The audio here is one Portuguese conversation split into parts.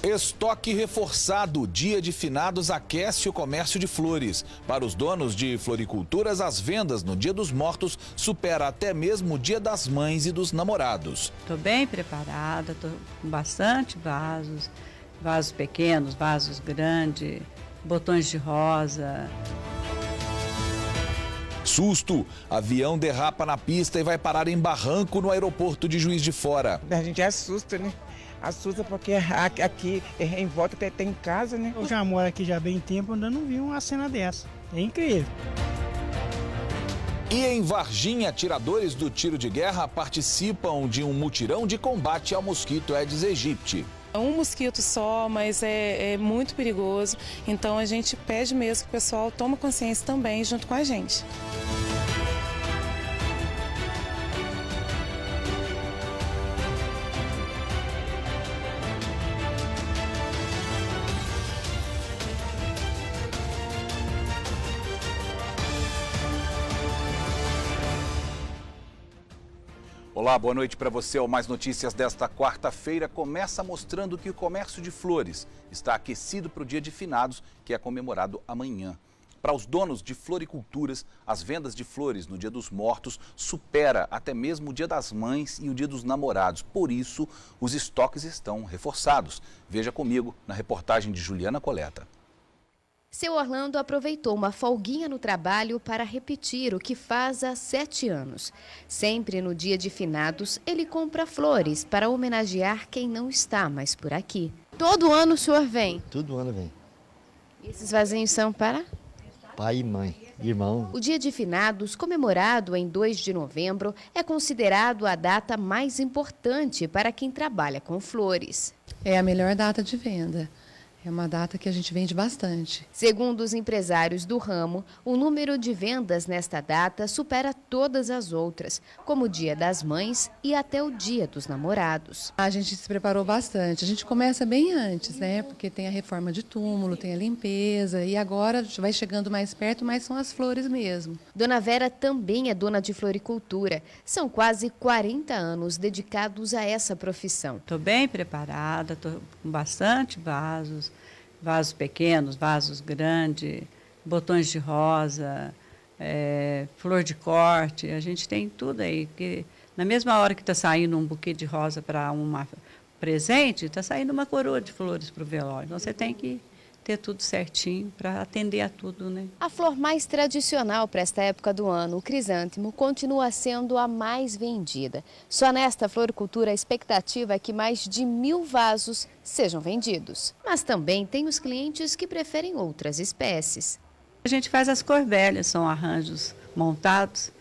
Estoque reforçado. Dia de finados aquece o comércio de flores. Para os donos de floriculturas, as vendas no Dia dos Mortos supera até mesmo o Dia das Mães e dos Namorados. Estou bem preparada, estou com bastante vasos, vasos pequenos, vasos grandes, botões de rosa. Susto! Avião derrapa na pista e vai parar em barranco no aeroporto de Juiz de Fora. A gente assusta, né? Assusta porque aqui em volta tem casa, né? Eu já moro aqui já há bem tempo, ainda não vi uma cena dessa. É incrível. E em Varginha, atiradores do tiro de guerra participam de um mutirão de combate ao mosquito Aedes aegypti. Um mosquito só, mas é muito perigoso, então a gente pede mesmo que o pessoal tome consciência também junto com a gente. Olá, boa noite para você. O Mais Notícias desta quarta-feira começa mostrando que o comércio de flores está aquecido para o Dia de Finados, que é comemorado amanhã. Para os donos de floriculturas, as vendas de flores no Dia dos Mortos supera até mesmo o Dia das Mães e o Dia dos Namorados. Por isso, os estoques estão reforçados. Veja comigo na reportagem de Juliana Coleta. Seu Orlando aproveitou uma folguinha no trabalho para repetir o que faz há 7 anos. Sempre no dia de finados, ele compra flores para homenagear quem não está mais por aqui. Todo ano o senhor vem? Todo ano vem. E esses vasinhos são para? Pai e mãe, irmão. O dia de finados, comemorado em 2 de novembro, é considerado a data mais importante para quem trabalha com flores. É a melhor data de venda. É uma data que a gente vende bastante. Segundo os empresários do ramo, o número de vendas nesta data supera todas as outras, como o Dia das Mães e até o Dia dos Namorados. A gente se preparou bastante. A gente começa bem antes, né? Porque tem a reforma de túmulo, tem a limpeza e agora vai chegando mais perto, mas são as flores mesmo. Dona Vera também é dona de floricultura. São quase 40 anos dedicados a essa profissão. Estou bem preparada, estou com bastante vasos. Vasos pequenos, vasos grandes, botões de rosa, flor de corte, a gente tem tudo aí. Que na mesma hora que está saindo um buquê de rosa para um presente, está saindo uma coroa de flores para o velório. Então você tem que ter tudo certinho para atender a tudo, né? A flor mais tradicional para esta época do ano, o crisântemo, continua sendo a mais vendida. Só nesta floricultura a expectativa é que mais de 1000 vasos sejam vendidos. Mas também tem os clientes que preferem outras espécies. A gente faz as corbélias, são arranjos montados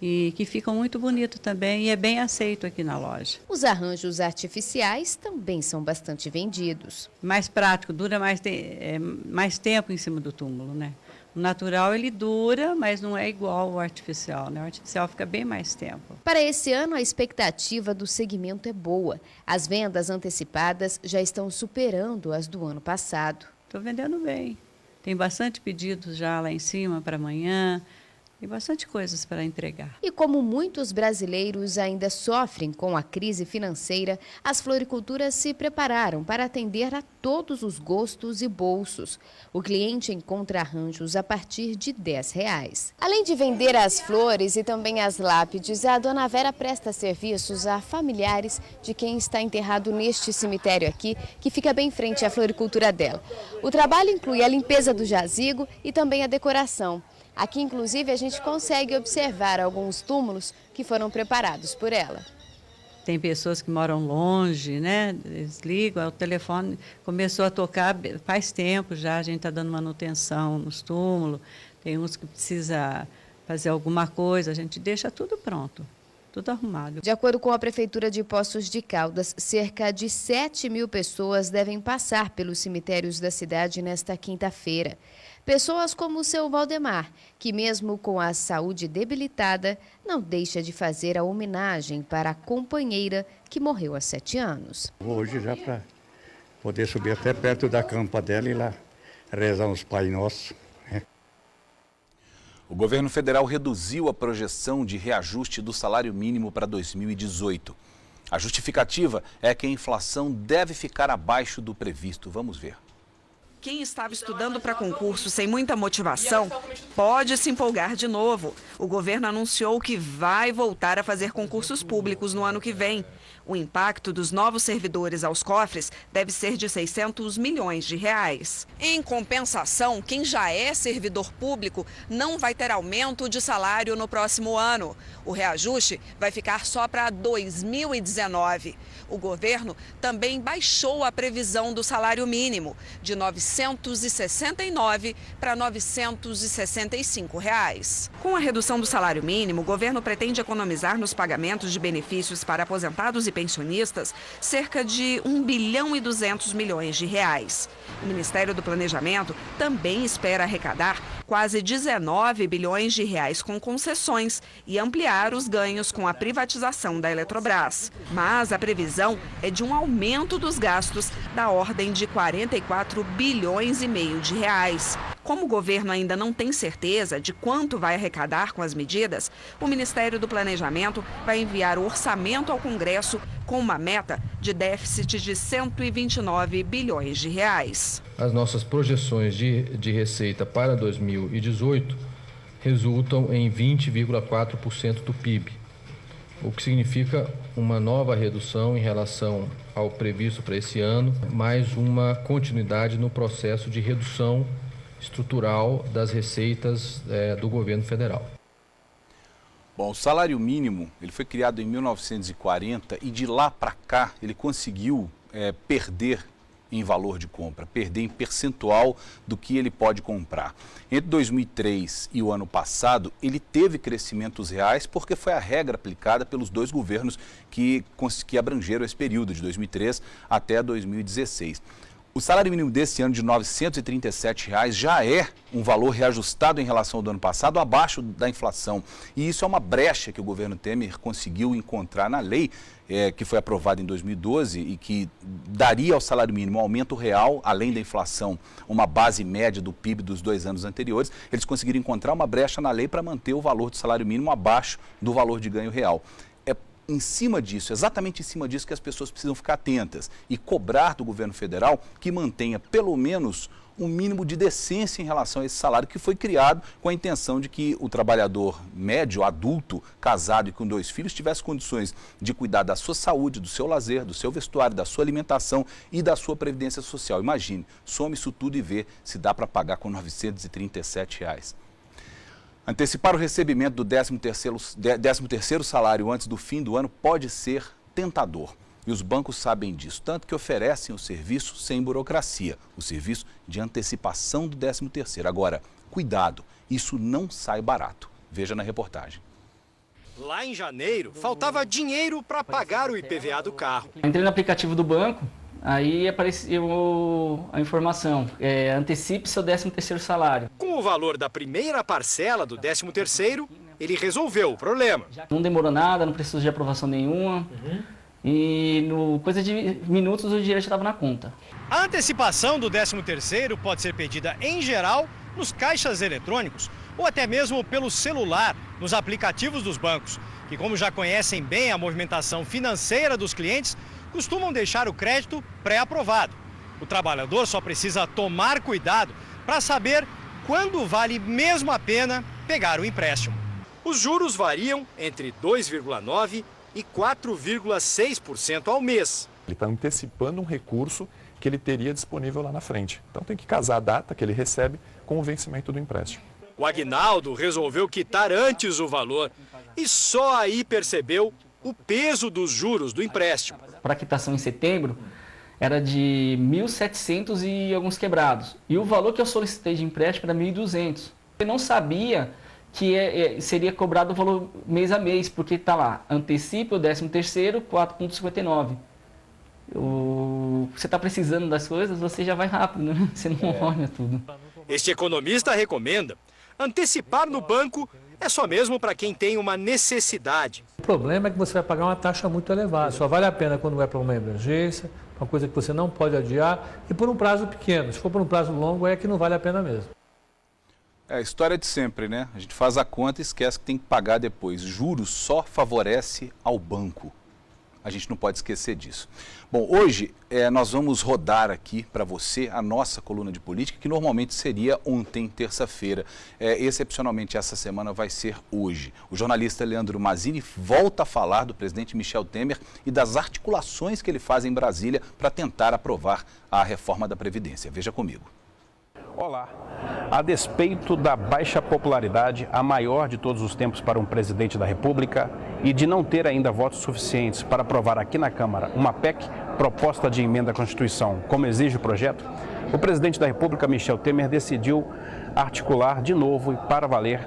e que ficam muito bonitos também e é bem aceito aqui na loja. Os arranjos artificiais também são bastante vendidos. Mais prático, dura mais tempo em cima do túmulo, né? O natural ele dura, mas não é igual ao artificial, né? O artificial fica bem mais tempo. Para esse ano, a expectativa do segmento é boa. As vendas antecipadas já estão superando as do ano passado. Estou vendendo bem. Tem bastante pedidos já lá em cima para amanhã. Tem bastante coisas para entregar. E como muitos brasileiros ainda sofrem com a crise financeira, as floriculturas se prepararam para atender a todos os gostos e bolsos. O cliente encontra arranjos a partir de R$10. Além de vender as flores e também as lápides, a dona Vera presta serviços a familiares de quem está enterrado neste cemitério aqui, que fica bem em frente à floricultura dela. O trabalho inclui a limpeza do jazigo e também a decoração. Aqui, inclusive, a gente consegue observar alguns túmulos que foram preparados por ela. Tem pessoas que moram longe, né? Eles ligam, o telefone começou a tocar faz tempo já, a gente está dando manutenção nos túmulos. Tem uns que precisa fazer alguma coisa, a gente deixa tudo pronto. Tudo arrumado. De acordo com a Prefeitura de Poços de Caldas, cerca de 7.000 pessoas devem passar pelos cemitérios da cidade nesta quinta-feira. Pessoas como o seu Valdemar, que mesmo com a saúde debilitada, não deixa de fazer a homenagem para a companheira que morreu há 7 anos. Hoje já para poder subir até perto da campa dela e lá rezar uns Pai Nosso. O governo federal reduziu a projeção de reajuste do salário mínimo para 2018. A justificativa é que a inflação deve ficar abaixo do previsto. Vamos ver. Quem estava estudando para concurso sem muita motivação pode se empolgar de novo. O governo anunciou que vai voltar a fazer concursos públicos no ano que vem. O impacto dos novos servidores aos cofres deve ser de 600 milhões de reais. Em compensação, quem já é servidor público não vai ter aumento de salário no próximo ano. O reajuste vai ficar só para 2019. O governo também baixou a previsão do salário mínimo, de R$ 969 para R$ 965. Com a redução do salário mínimo, o governo pretende economizar nos pagamentos de benefícios para aposentados e pensionistas cerca de 1 bilhão e 200 milhões de reais. O Ministério do Planejamento também espera arrecadar quase 19 bilhões de reais com concessões e ampliar os ganhos com a privatização da Eletrobras. Mas a previsão é de um aumento dos gastos da ordem de 44 bilhões e meio de reais. Como o governo ainda não tem certeza de quanto vai arrecadar com as medidas, o Ministério do Planejamento vai enviar o orçamento ao Congresso com uma meta de déficit de 129 bilhões de reais. As nossas projeções de receita para 2018 resultam em 20,4% do PIB, o que significa uma nova redução em relação ao previsto para esse ano, mais uma continuidade no processo de redução estrutural das receitas do governo federal. Bom, o salário mínimo ele foi criado em 1940 e de lá para cá ele conseguiu perder em valor de compra, perder em percentual do que ele pode comprar. Entre 2003 e o ano passado, ele teve crescimentos reais porque foi a regra aplicada pelos dois governos que abrangeram esse período, de 2003 até 2016. O salário mínimo desse ano de R$ 937 já é um valor reajustado em relação ao do ano passado, abaixo da inflação. E isso é uma brecha que o governo Temer conseguiu encontrar na lei que foi aprovada em 2012 e que daria ao salário mínimo um aumento real, além da inflação, uma base média do PIB dos 2 anos anteriores. Eles conseguiram encontrar uma brecha na lei para manter o valor do salário mínimo abaixo do valor de ganho real. Em cima disso, exatamente em cima disso que as pessoas precisam ficar atentas e cobrar do governo federal que mantenha pelo menos um mínimo de decência em relação a esse salário que foi criado com a intenção de que o trabalhador médio, adulto, casado e com 2 filhos tivesse condições de cuidar da sua saúde, do seu lazer, do seu vestuário, da sua alimentação e da sua previdência social. Imagine, some isso tudo e vê se dá para pagar com R$ 937. Antecipar o recebimento do 13º salário antes do fim do ano pode ser tentador. E os bancos sabem disso, tanto que oferecem o serviço sem burocracia, o serviço de antecipação do 13º. Agora, cuidado, isso não sai barato. Veja na reportagem. Lá em janeiro, faltava dinheiro para pagar o IPVA do carro. Entrei no aplicativo do banco, aí apareceu a informação, antecipe seu 13º salário. Com o valor da primeira parcela do 13º, ele resolveu o problema. Não demorou nada, não precisou de aprovação nenhuma. E coisa de minutos o dinheiro já estava na conta. A antecipação do 13º pode ser pedida em geral nos caixas eletrônicos ou até mesmo pelo celular, nos aplicativos dos bancos, que como já conhecem bem a movimentação financeira dos clientes, costumam deixar o crédito pré-aprovado. O trabalhador só precisa tomar cuidado para saber quando vale mesmo a pena pegar o empréstimo. Os juros variam entre 2,9% e 4,6% ao mês. Ele está antecipando um recurso que ele teria disponível lá na frente. Então tem que casar a data que ele recebe com o vencimento do empréstimo. O Aguinaldo resolveu quitar antes o valor e só aí percebeu o peso dos juros do empréstimo. Para a quitação em setembro era de 1.700 e alguns quebrados. E o valor que eu solicitei de empréstimo era 1.200. Eu não sabia que seria cobrado o valor mês a mês, porque está lá, antecipe o 13º, 4,59. Você está precisando das coisas, você já vai rápido, né? Você não olha tudo. Este economista recomenda: antecipar no banco é só mesmo para quem tem uma necessidade. O problema é que você vai pagar uma taxa muito elevada. Só vale a pena quando é para uma emergência, uma coisa que você não pode adiar, e por um prazo pequeno. Se for por um prazo longo, é que não vale a pena mesmo. É a história de sempre, né? A gente faz a conta e esquece que tem que pagar depois. Juros só favorece ao banco. A gente não pode esquecer disso. Bom, hoje nós vamos rodar aqui para você a nossa coluna de política, que normalmente seria ontem, terça-feira. Excepcionalmente, essa semana vai ser hoje. O jornalista Leandro Mazzini volta a falar do presidente Michel Temer e das articulações que ele faz em Brasília para tentar aprovar a reforma da Previdência. Veja comigo. Olá. A despeito da baixa popularidade, a maior de todos os tempos para um presidente da República, e de não ter ainda votos suficientes para aprovar aqui na Câmara uma PEC, proposta de emenda à Constituição, como exige o projeto, o presidente da República, Michel Temer, decidiu articular de novo e para valer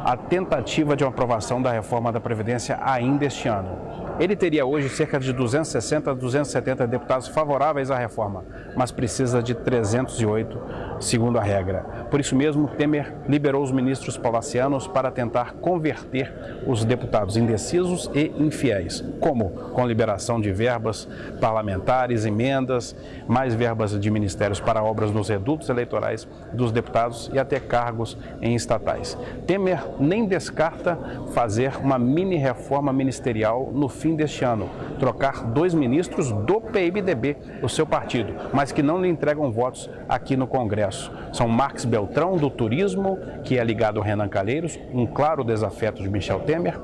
a tentativa de uma aprovação da reforma da Previdência ainda este ano. Ele teria hoje cerca de 260 a 270 deputados favoráveis à reforma, mas precisa de 308, segundo a regra. Por isso mesmo, Temer liberou os ministros palacianos para tentar converter os deputados indecisos e infiéis, como com liberação de verbas parlamentares, emendas, mais verbas de ministérios para obras nos redutos eleitorais dos deputados e até cargos em estatais. Temer nem descarta fazer uma mini-reforma ministerial no fim deste ano, trocar 2 ministros do PMDB, o seu partido, mas que não lhe entregam votos aqui no Congresso. São Marques Beltrão, do Turismo, que é ligado ao Renan Calheiros, um claro desafeto de Michel Temer,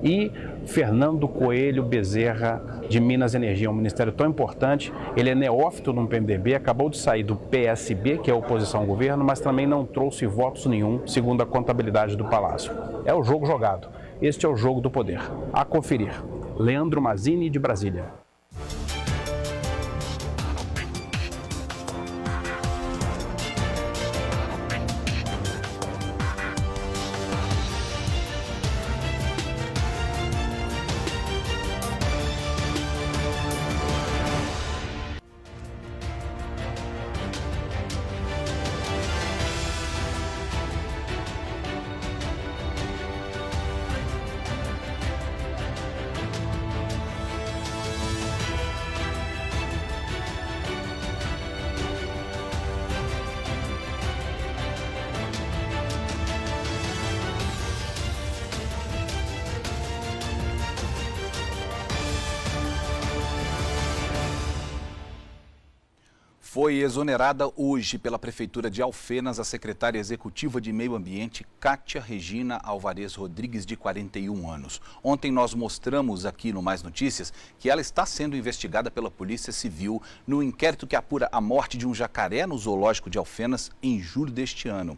e Fernando Coelho Bezerra, de Minas e Energia, um ministério tão importante. Ele é neófito no PMDB, acabou de sair do PSB, que é a oposição ao governo, mas também não trouxe votos nenhum, segundo a contabilidade do Palácio. É o jogo jogado. Este é o jogo do poder. A conferir. Leandro Mazzini, de Brasília. Foi exonerada hoje pela Prefeitura de Alfenas a secretária executiva de Meio Ambiente, Kátia Regina Alvarez Rodrigues, de 41 anos. Ontem nós mostramos aqui no Mais Notícias que ela está sendo investigada pela Polícia Civil no inquérito que apura a morte de um jacaré no zoológico de Alfenas em julho deste ano.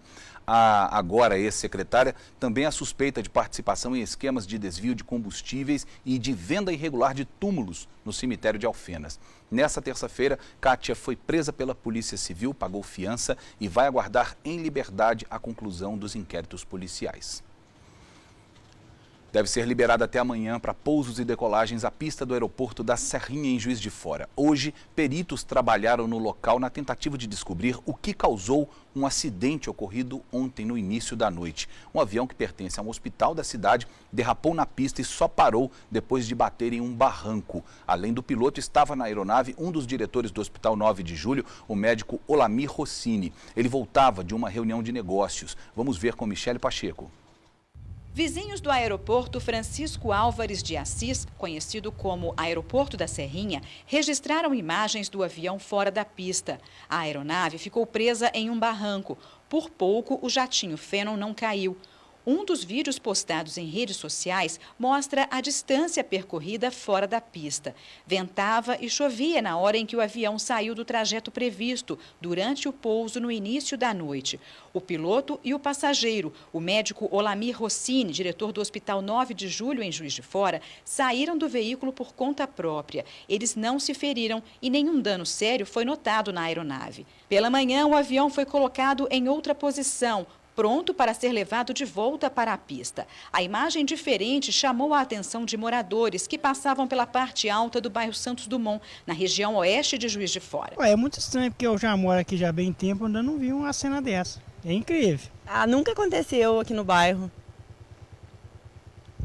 A agora ex-secretária também é suspeita de participação em esquemas de desvio de combustíveis e de venda irregular de túmulos no cemitério de Alfenas. Nessa terça-feira, Kátia foi presa pela Polícia Civil, pagou fiança e vai aguardar em liberdade a conclusão dos inquéritos policiais. Deve ser liberada até amanhã para pousos e decolagens a pista do aeroporto da Serrinha, em Juiz de Fora. Hoje, peritos trabalharam no local na tentativa de descobrir o que causou um acidente ocorrido ontem no início da noite. Um avião que pertence a um hospital da cidade derrapou na pista e só parou depois de bater em um barranco. Além do piloto, estava na aeronave um dos diretores do Hospital 9 de Julho, o médico Olamir Rossini. Ele voltava de uma reunião de negócios. Vamos ver com Michele Pacheco. Vizinhos do aeroporto Francisco Álvares de Assis, conhecido como Aeroporto da Serrinha, registraram imagens do avião fora da pista. A aeronave ficou presa em um barranco. Por pouco, o jatinho Phenom não caiu. Um dos vídeos postados em redes sociais mostra a distância percorrida fora da pista. Ventava e chovia na hora em que o avião saiu do trajeto previsto, durante o pouso no início da noite. O piloto e o passageiro, o médico Olamir Rossini, diretor do Hospital 9 de Julho, em Juiz de Fora, saíram do veículo por conta própria. Eles não se feriram e nenhum dano sério foi notado na aeronave. Pela manhã, o avião foi colocado em outra posição, pronto para ser levado de volta para a pista. A imagem diferente chamou a atenção de moradores que passavam pela parte alta do bairro Santos Dumont, na região oeste de Juiz de Fora. É muito estranho, porque eu já moro aqui já há bem tempo, ainda não vi uma cena dessa. É incrível. Nunca aconteceu aqui no bairro.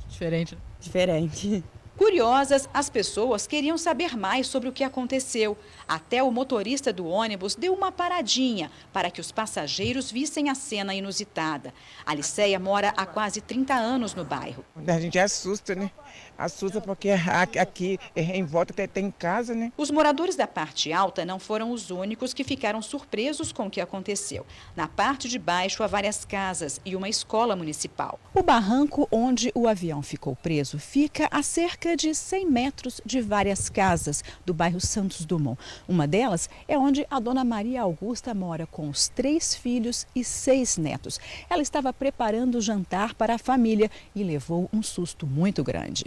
Diferente. Diferente. Curiosas, as pessoas queriam saber mais sobre o que aconteceu. Até o motorista do ônibus deu uma paradinha para que os passageiros vissem a cena inusitada. A Liceia mora há quase 30 anos no bairro. A gente assusta, né? Assusta porque aqui em volta tem casa, né? Os moradores da parte alta não foram os únicos que ficaram surpresos com o que aconteceu. Na parte de baixo há várias casas e uma escola municipal. O barranco onde o avião ficou preso fica a cerca de 100 metros de várias casas do bairro Santos Dumont. Uma delas é onde a dona Maria Augusta mora com os 3 filhos e 6 netos. Ela estava preparando o jantar para a família e levou um susto muito grande.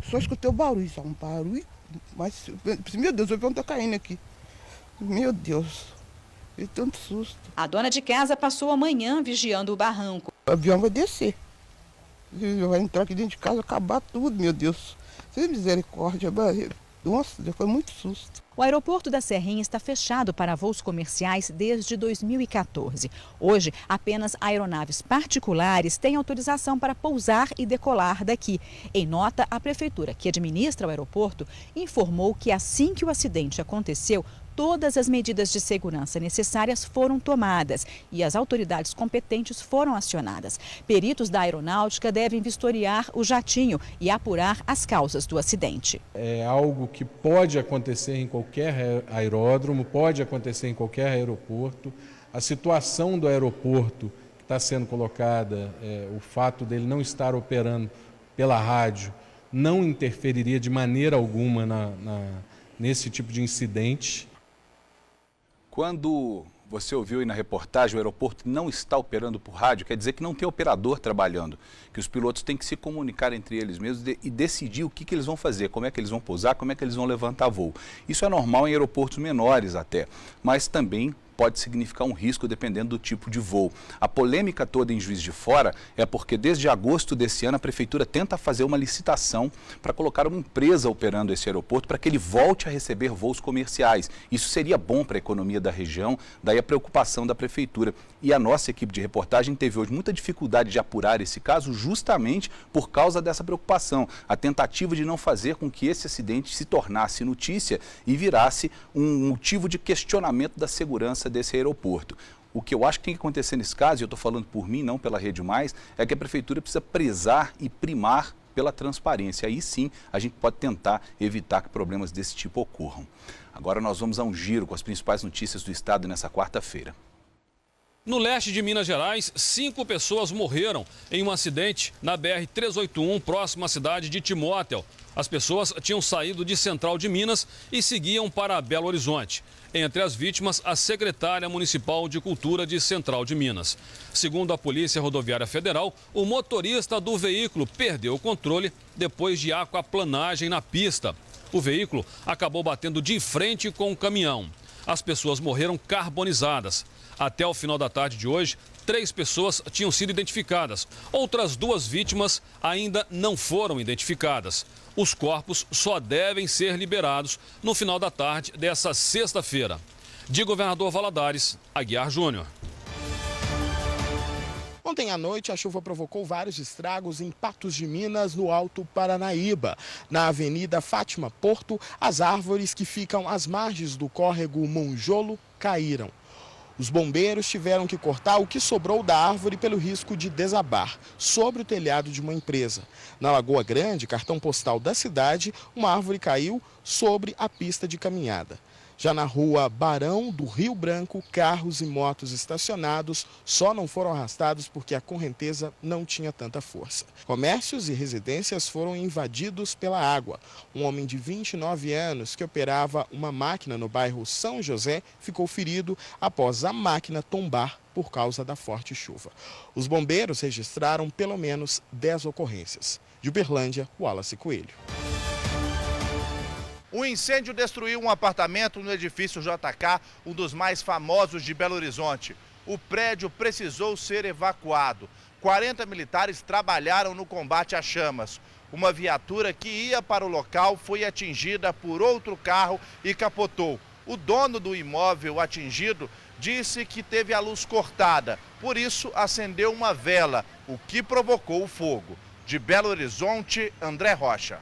Só escutei o barulho, só um barulho, mas, meu Deus, o avião está caindo aqui. Meu Deus, é tanto susto. A dona de casa passou a manhã vigiando o barranco. O avião vai descer, vai entrar aqui dentro de casa, acabar tudo, meu Deus. Sem misericórdia, nossa, foi muito susto. O aeroporto da Serrinha está fechado para voos comerciais desde 2014. Hoje, apenas aeronaves particulares têm autorização para pousar e decolar daqui. Em nota, a prefeitura, que administra o aeroporto, informou que assim que o acidente aconteceu, todas as medidas de segurança necessárias foram tomadas e as autoridades competentes foram acionadas. Peritos da aeronáutica devem vistoriar o jatinho e apurar as causas do acidente. É algo que pode acontecer em qualquer aeródromo, pode acontecer em qualquer aeroporto. A situação do aeroporto que está sendo colocada, o fato dele não estar operando pela rádio, não interferiria de maneira alguma nesse tipo de incidente. Quando você ouviu aí na reportagem, o aeroporto não está operando por rádio, quer dizer que não tem operador trabalhando, que os pilotos têm que se comunicar entre eles mesmos e decidir o que eles vão fazer, como é que eles vão pousar, como é que eles vão levantar voo. Isso é normal em aeroportos menores até, mas também pode significar um risco dependendo do tipo de voo. A polêmica toda em Juiz de Fora é porque desde agosto desse ano a prefeitura tenta fazer uma licitação para colocar uma empresa operando esse aeroporto para que ele volte a receber voos comerciais. Isso seria bom para a economia da região, daí a preocupação da prefeitura. E a nossa equipe de reportagem teve hoje muita dificuldade de apurar esse caso justamente por causa dessa preocupação. A tentativa de não fazer com que esse acidente se tornasse notícia e virasse um motivo de questionamento da segurança desse aeroporto. O que eu acho que tem que acontecer nesse caso, e eu estou falando por mim, não pela Rede Mais, é que a prefeitura precisa prezar e primar pela transparência. Aí sim a gente pode tentar evitar que problemas desse tipo ocorram. Agora nós vamos a um giro com as principais notícias do estado nessa quarta-feira. No leste de Minas Gerais, 5 pessoas morreram em um acidente na BR-381, próximo à cidade de Timóteo. As pessoas tinham saído de Central de Minas e seguiam para Belo Horizonte. Entre as vítimas, a secretária municipal de Cultura de Central de Minas. Segundo a Polícia Rodoviária Federal, o motorista do veículo perdeu o controle depois de aquaplanagem na pista. O veículo acabou batendo de frente com o caminhão. As pessoas morreram carbonizadas. Até o final da tarde de hoje, 3 pessoas tinham sido identificadas. Outras 2 vítimas ainda não foram identificadas. Os corpos só devem ser liberados no final da tarde dessa sexta-feira. De Governador Valadares, Aguiar Júnior. Ontem à noite, a chuva provocou vários estragos em Patos de Minas, no Alto Paranaíba. Na Avenida Fátima Porto, as árvores que ficam às margens do córrego Monjolo caíram. Os bombeiros tiveram que cortar o que sobrou da árvore pelo risco de desabar sobre o telhado de uma empresa. Na Lagoa Grande, cartão postal da cidade, uma árvore caiu sobre a pista de caminhada. Já na rua Barão do Rio Branco, carros e motos estacionados só não foram arrastados porque a correnteza não tinha tanta força. Comércios e residências foram invadidos pela água. Um homem de 29 anos que operava uma máquina no bairro São José ficou ferido após a máquina tombar por causa da forte chuva. Os bombeiros registraram pelo menos 10 ocorrências. De Uberlândia, Wallace Coelho. Um incêndio destruiu um apartamento no edifício JK, um dos mais famosos de Belo Horizonte. O prédio precisou ser evacuado. 40 militares trabalharam no combate às chamas. Uma viatura que ia para o local foi atingida por outro carro e capotou. O dono do imóvel atingido disse que teve a luz cortada, por isso acendeu uma vela, o que provocou o fogo. De Belo Horizonte, André Rocha.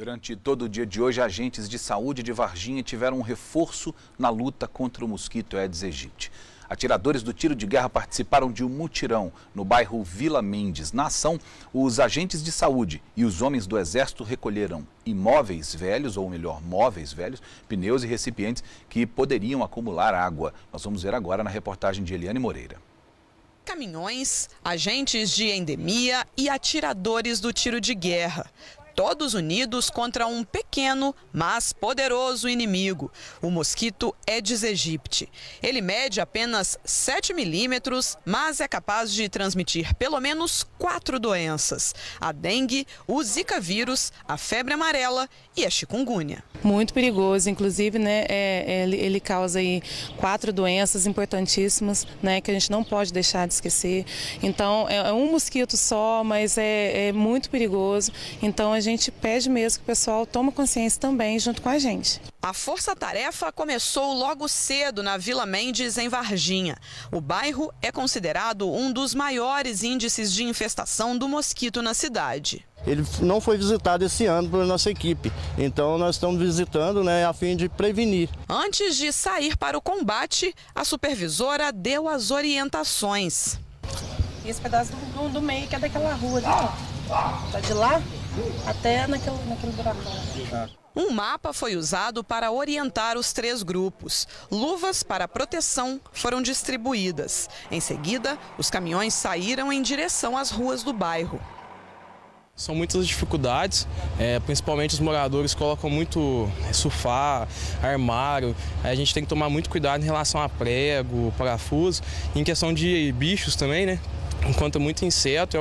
Durante todo o dia de hoje, agentes de saúde de Varginha tiveram um reforço na luta contra o mosquito Aedes aegypti. Atiradores do tiro de guerra participaram de um mutirão no bairro Vila Mendes. Na ação, os agentes de saúde e os homens do Exército recolheram imóveis velhos, ou melhor, móveis velhos, pneus e recipientes que poderiam acumular água. Nós vamos ver agora na reportagem de Eliane Moreira. Caminhões, agentes de endemia e atiradores do tiro de guerra. Todos unidos contra um pequeno, mas poderoso inimigo, o mosquito Aedes aegypti. Ele mede apenas 7 milímetros, mas é capaz de transmitir pelo menos 4 doenças: a dengue, o zika vírus, a febre amarela e a chikungunya. Muito perigoso, inclusive, né, ele causa aí 4 doenças importantíssimas, né, que a gente não pode deixar de esquecer. Então, é um mosquito só, mas é muito perigoso. Então, a gente pede mesmo que o pessoal tome consciência também junto com a gente. A força-tarefa começou logo cedo na Vila Mendes, em Varginha. O bairro é considerado um dos maiores índices de infestação do mosquito na cidade. Ele não foi visitado esse ano pela nossa equipe, então nós estamos visitando, né, a fim de prevenir. Antes de sair para o combate, a supervisora deu as orientações. Esse pedaço do meio, que é daquela rua ali, ó. Tá de lá até naquele buracão. Um mapa foi usado para orientar os 3 grupos. Luvas para proteção foram distribuídas. Em seguida, os caminhões saíram em direção às ruas do bairro. São muitas dificuldades, principalmente os moradores colocam muito sofá, armário. A gente tem que tomar muito cuidado em relação a prego, parafuso. Em questão de bichos também, né? Enquanto muito inseto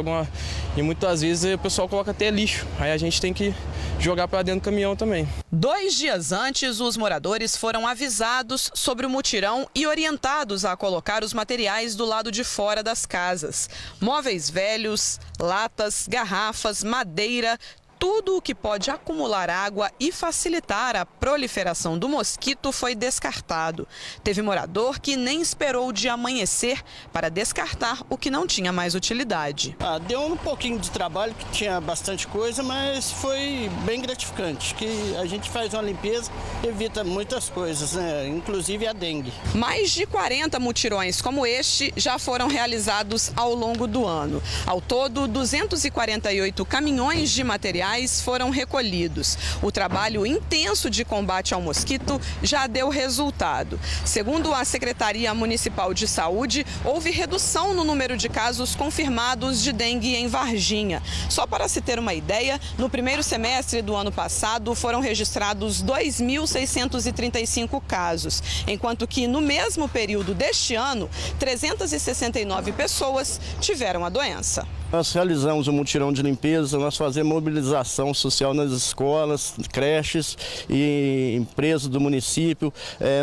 e muitas vezes o pessoal coloca até lixo. Aí a gente tem que jogar para dentro do caminhão também. 2 dias antes, os moradores foram avisados sobre o mutirão e orientados a colocar os materiais do lado de fora das casas. Móveis velhos, latas, garrafas, madeira, tudo o que pode acumular água e facilitar a proliferação do mosquito foi descartado. Teve morador que nem esperou o dia amanhecer para descartar o que não tinha mais utilidade. Deu um pouquinho de trabalho, que tinha bastante coisa, mas foi bem gratificante, que a gente faz uma limpeza, evita muitas coisas, né? Inclusive a dengue. Mais de 40 mutirões como este já foram realizados ao longo do ano. Ao todo, 248 caminhões de materiais foram recolhidos. O trabalho intenso de combate ao mosquito já deu resultado. Segundo a Secretaria Municipal de Saúde, houve redução no número de casos confirmados de dengue em Varginha. Só para se ter uma ideia, no primeiro semestre do ano passado foram registrados 2.635 casos, enquanto que no mesmo período deste ano, 369 pessoas tiveram a doença. Nós realizamos um mutirão de limpeza, nós fazemos mobilização social nas escolas, creches e empresas do município.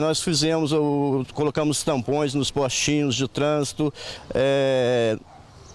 Nós colocamos tampões nos postinhos de trânsito,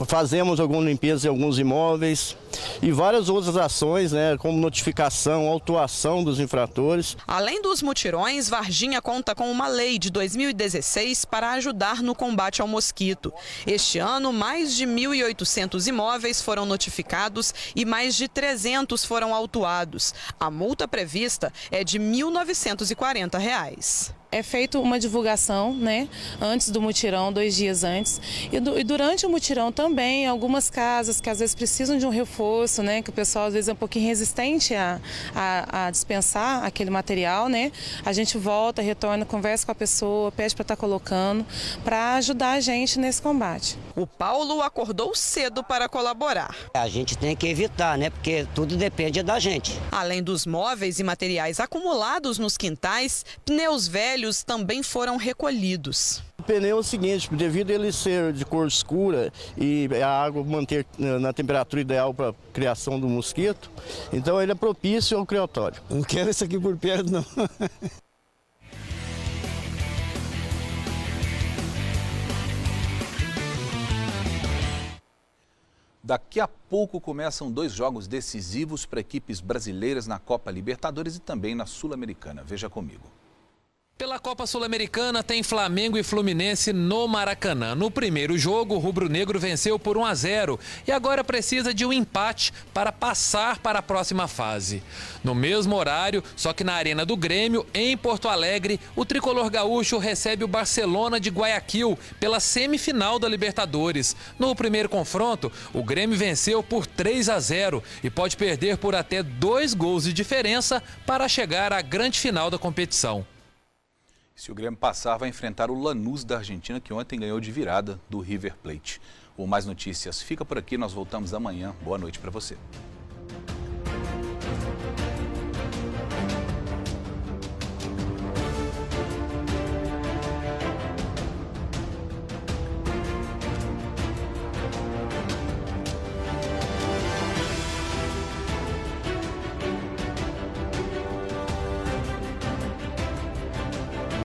fazemos alguma limpeza em alguns imóveis e várias outras ações, né, como notificação, autuação dos infratores. Além dos mutirões, Varginha conta com uma lei de 2016 para ajudar no combate ao mosquito. Este ano, mais de 1.800 imóveis foram notificados e mais de 300 foram autuados. A multa prevista é de R$ 1.940. É feita uma divulgação, né, antes do mutirão, 2 dias antes. E durante o mutirão também, algumas casas que às vezes precisam de um reforço, né, que o pessoal às vezes é um pouquinho resistente a dispensar aquele material, né, a gente volta, retorna, conversa com a pessoa, pede para estar colocando, para ajudar a gente nesse combate. O Paulo acordou cedo para colaborar. A gente tem que evitar, né, porque tudo depende da gente. Além dos móveis e materiais acumulados nos quintais, pneus velhos também foram recolhidos. O pneu é o seguinte, devido a ele ser de cor escura e a água manter na temperatura ideal para a criação do mosquito, então ele é propício ao criatório. Não quero isso aqui por perto, não. Daqui a pouco começam 2 jogos decisivos para equipes brasileiras na Copa Libertadores e também na Sul-Americana. Veja comigo. Pela Copa Sul-Americana tem Flamengo e Fluminense no Maracanã. No primeiro jogo, o rubro-negro venceu por 1-0 e agora precisa de um empate para passar para a próxima fase. No mesmo horário, só que na Arena do Grêmio, em Porto Alegre, o tricolor gaúcho recebe o Barcelona de Guayaquil pela semifinal da Libertadores. No primeiro confronto, o Grêmio venceu por 3-0 e pode perder por até 2 gols de diferença para chegar à grande final da competição. Se o Grêmio passar, vai enfrentar o Lanús da Argentina, que ontem ganhou de virada do River Plate. O Mais Notícias fica por aqui, nós voltamos amanhã. Boa noite para você.